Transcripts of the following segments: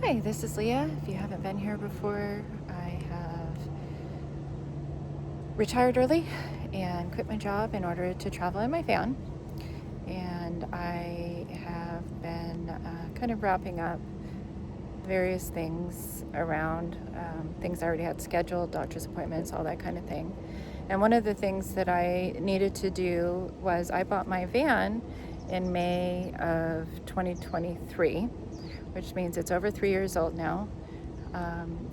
Hi, this is Leah. If you haven't been here before, I have retired early and quit my job in order to travel in my van. And I have been kind of wrapping up various things around things I already had scheduled, doctor's appointments, all that kind of thing. And one of the things that I needed to do was I bought my van in May of 2023, which means it's over 3 years old now.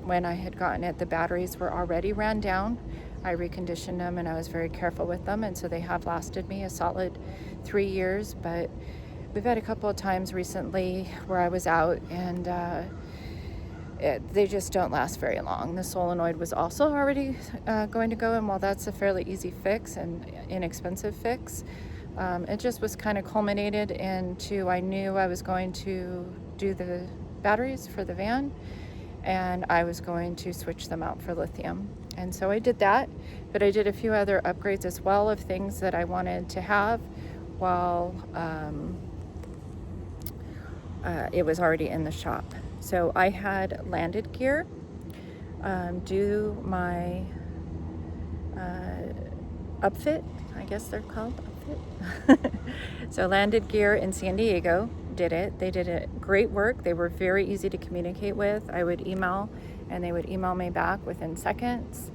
When I had gotten it, the batteries were already ran down. I reconditioned them and I was very careful with them, and so they have lasted me a solid 3 years. But we've had a couple of times recently where I was out and they just don't last very long. The solenoid was also already going to go, and while that's a fairly easy fix and inexpensive fix, it just was kind of culminated into I knew I was going to do the batteries for the van and I was going to switch them out for lithium. And so I did that, but I did a few other upgrades as well of things that I wanted to have while it was already in the shop. So I had Landed Gear do my upfit, I guess they're called upfit. So Landed Gear in San Diego did it. They did it great work. They were very easy to communicate with. I would email and they would email me back within seconds.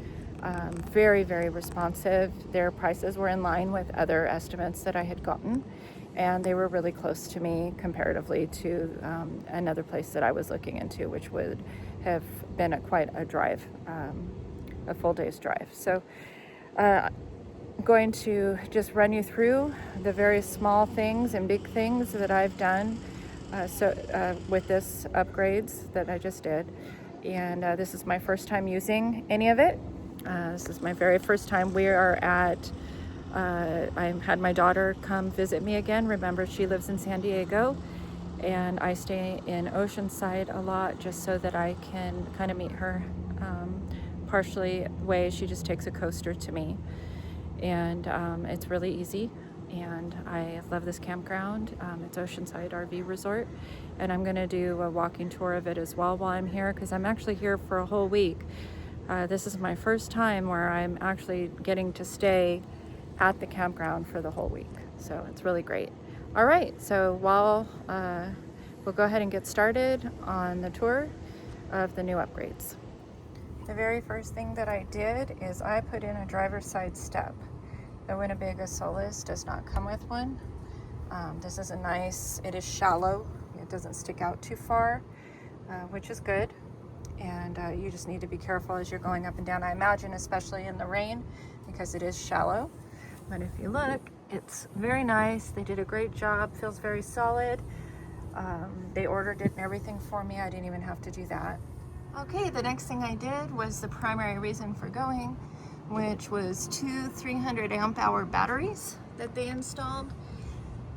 Very, very responsive. Their prices were in line with other estimates that I had gotten, and they were really close to me comparatively to another place that I was looking into, which would have been quite a drive, a full day's drive. So I'm going to just run you through the various small things and big things that I've done with this upgrades that I just did. And this is my first time using any of it. This is my very first time. We are at I had my daughter come visit me again. Remember, she lives in San Diego, and I stay in Oceanside a lot just so that I can kind of meet her partially way. She just takes a coaster to me, and it's really easy, and I love this campground. It's Oceanside RV Resort, and I'm going to do a walking tour of it as well while I'm here, because I'm actually here for a whole week. This is my first time where I'm actually getting to stay at the campground for the whole week, so it's really great. All right, so while we'll go ahead and get started on the tour of the new upgrades. The very first thing that I did is I put in a driver's side step. The Winnebago Solis does not come with one. This is it is shallow. It doesn't stick out too far, which is good. And you just need to be careful as you're going up and down, I imagine, especially in the rain, because it is shallow. But if you look, it's very nice. They did a great job, feels very solid. They ordered it and everything for me. I didn't even have to do that. Okay, the next thing I did was the primary reason for going, which was 2 300 amp hour batteries that they installed.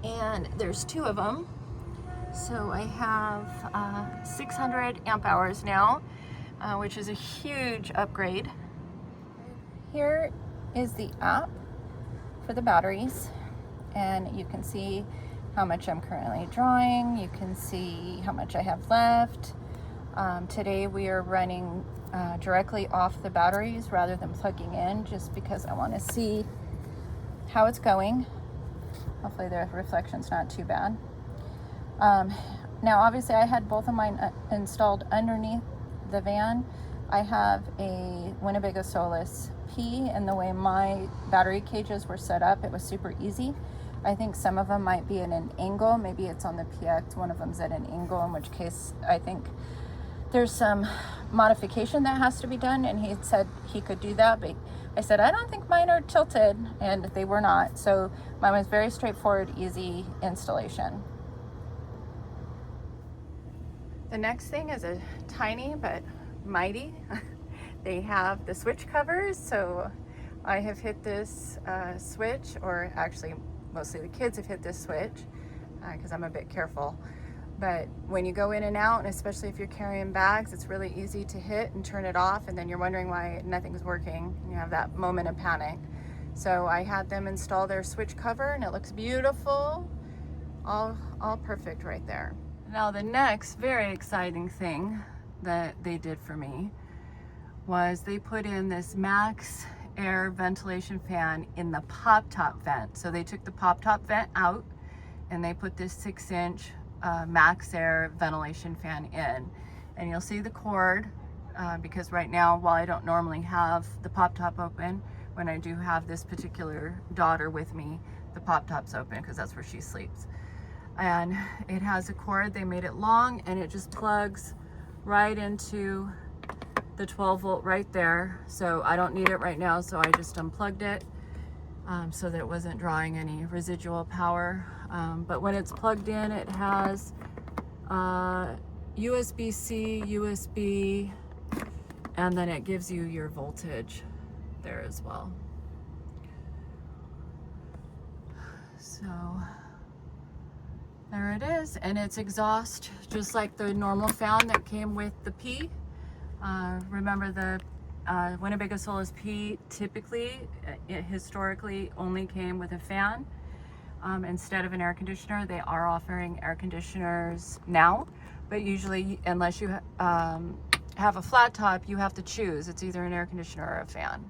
And there's 2 of them. So I have 600 amp hours now, which is a huge upgrade. Here is the app for the batteries, and you can see how much I'm currently drawing. You can see how much I have left. Today we are running directly off the batteries rather than plugging in, just because I want to see how it's going. Hopefully the reflection's not too bad. Now obviously I had both of mine installed underneath the van. I have a Winnebago Solis P, and the way my battery cages were set up, it was super easy. I think some of them might be at an angle. Maybe it's on the PX, one of them's at an angle, in which case I think there's some modification that has to be done, and he said he could do that, but I said I don't think mine are tilted, and they were not. So mine was very straightforward, easy installation. The next thing is a tiny but mighty. They have the switch covers, so I have hit this switch, or actually mostly the kids have hit this switch because I'm a bit careful. But when you go in and out, and especially if you're carrying bags, it's really easy to hit and turn it off, and then you're wondering why nothing's working. You have that moment of panic. So I had them install their switch cover, and it looks beautiful. All perfect right there. Now the next very exciting thing that they did for me was they put in this Max Air ventilation fan in the pop-top vent. So they took the pop-top vent out and they put this 6-inch Max Air ventilation fan in. And you'll see the cord because right now, while I don't normally have the pop-top open, when I do have this particular daughter with me, the pop-top's open because that's where she sleeps. And it has a cord, they made it long, and it just plugs right into the 12 volt right there. So I don't need it right now, so I just unplugged it so that it wasn't drawing any residual power. But when it's plugged in, it has USB-C, USB, and then it gives you your voltage there as well. So there it is, and it's exhaust just like the normal fan that came with the P. Remember the Winnebago Solis P typically, historically only came with a fan instead of an air conditioner. They are offering air conditioners now, but usually unless you have a flat top, you have to choose. It's either an air conditioner or a fan.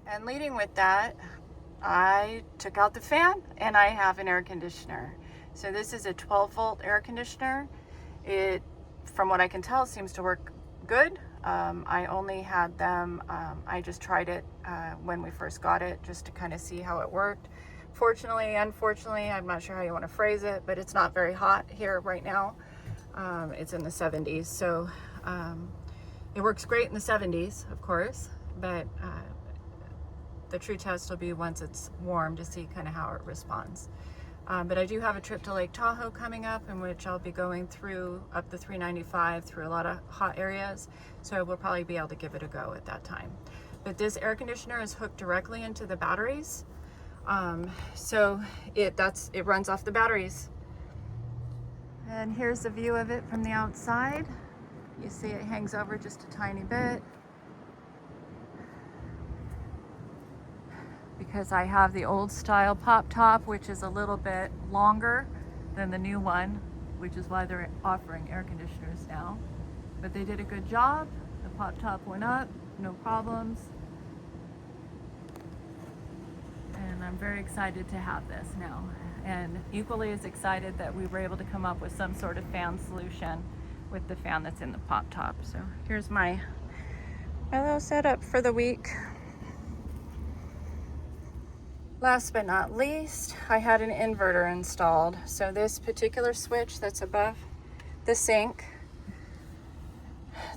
And leading with that, I took out the fan and I have an air conditioner. So this is a 12 volt air conditioner. It, from what I can tell, seems to work good. I only had them, I just tried it when we first got it just to kind of see how it worked. Fortunately, unfortunately, I'm not sure how you want to phrase it, but it's not very hot here right now. It's in the 70s, so it works great in the 70s, of course, but the true test will be once it's warm to see kind of how it responds. But I do have a trip to Lake Tahoe coming up in which I'll be going through up the 395 through a lot of hot areas. So I will probably be able to give it a go at that time. But this air conditioner is hooked directly into the batteries. So it runs off the batteries. And here's a view of it from the outside. You see it hangs over just a tiny bit. Because I have the old style pop top, which is a little bit longer than the new one, which is why they're offering air conditioners now. But they did a good job. The pop top went up, no problems. And I'm very excited to have this now. And equally as excited that we were able to come up with some sort of fan solution with the fan that's in the pop top. So here's my little setup for the week. Last but not least, I had an inverter installed. So this particular switch that's above the sink,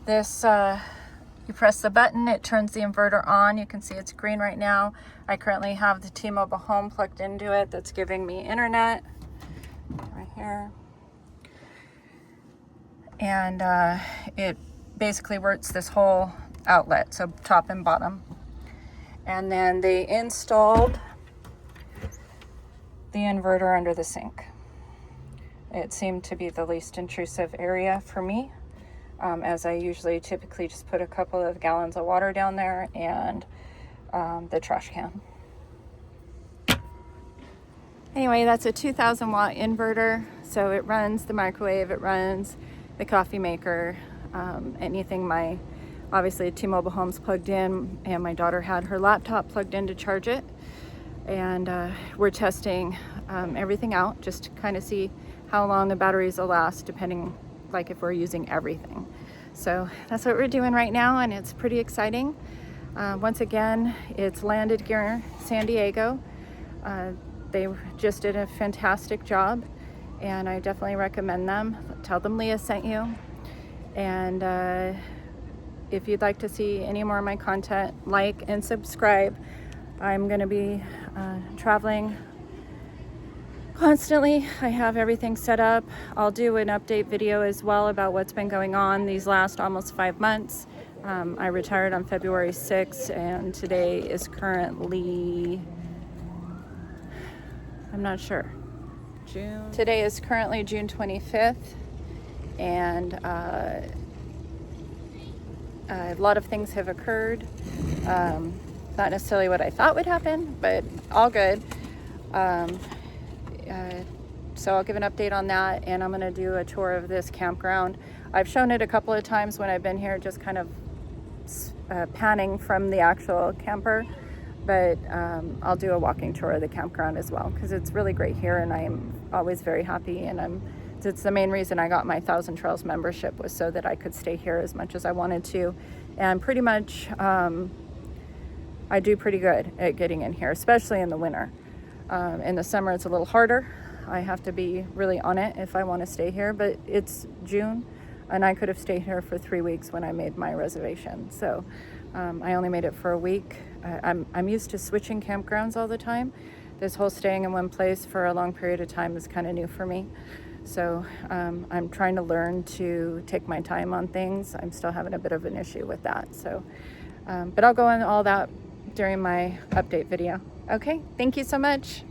this, you press the button, it turns the inverter on. You can see it's green right now. I currently have the T-Mobile Home plugged into it that's giving me internet right here. And it basically works this whole outlet, so top and bottom. And then they installed the inverter under the sink. It seemed to be the least intrusive area for me, as I usually typically just put a couple of gallons of water down there and the trash can. Anyway, that's a 2000 watt inverter, so it runs the microwave, it runs the coffee maker, anything. Obviously T-Mobile Home's plugged in, and my daughter had her laptop plugged in to charge it. And we're testing everything out just to kind of see how long the batteries will last, depending, like if we're using everything. So that's what we're doing right now, and it's pretty exciting. Once again, it's Landed Gear San Diego. They just did a fantastic job, and I definitely recommend them. Tell them Leah sent you. And if you'd like to see any more of my content, like and subscribe. I'm going to be traveling constantly. I have everything set up. I'll do an update video as well about what's been going on these last almost 5 months. I retired on February 6th, and today is currently, I'm not sure, June. Today is currently June 25th, and a lot of things have occurred. Not necessarily what I thought would happen, but all good. So I'll give an update on that, and I'm going to do a tour of this campground. I've shown it a couple of times when I've been here, just kind of panning from the actual camper, but I'll do a walking tour of the campground as well, because it's really great here, and I am always very happy, and it's the main reason I got my 1,000 Trails membership, was so that I could stay here as much as I wanted to. And pretty much I do pretty good at getting in here, especially in the winter. In the summer it's a little harder. I have to be really on it if I want to stay here, but it's June and I could have stayed here for 3 weeks when I made my reservation. So I only made it for a week. I'm used to switching campgrounds all the time. This whole staying in one place for a long period of time is kind of new for me. So I'm trying to learn to take my time on things. I'm still having a bit of an issue with that. So, but I'll go on all that during my update video. Okay, thank you so much.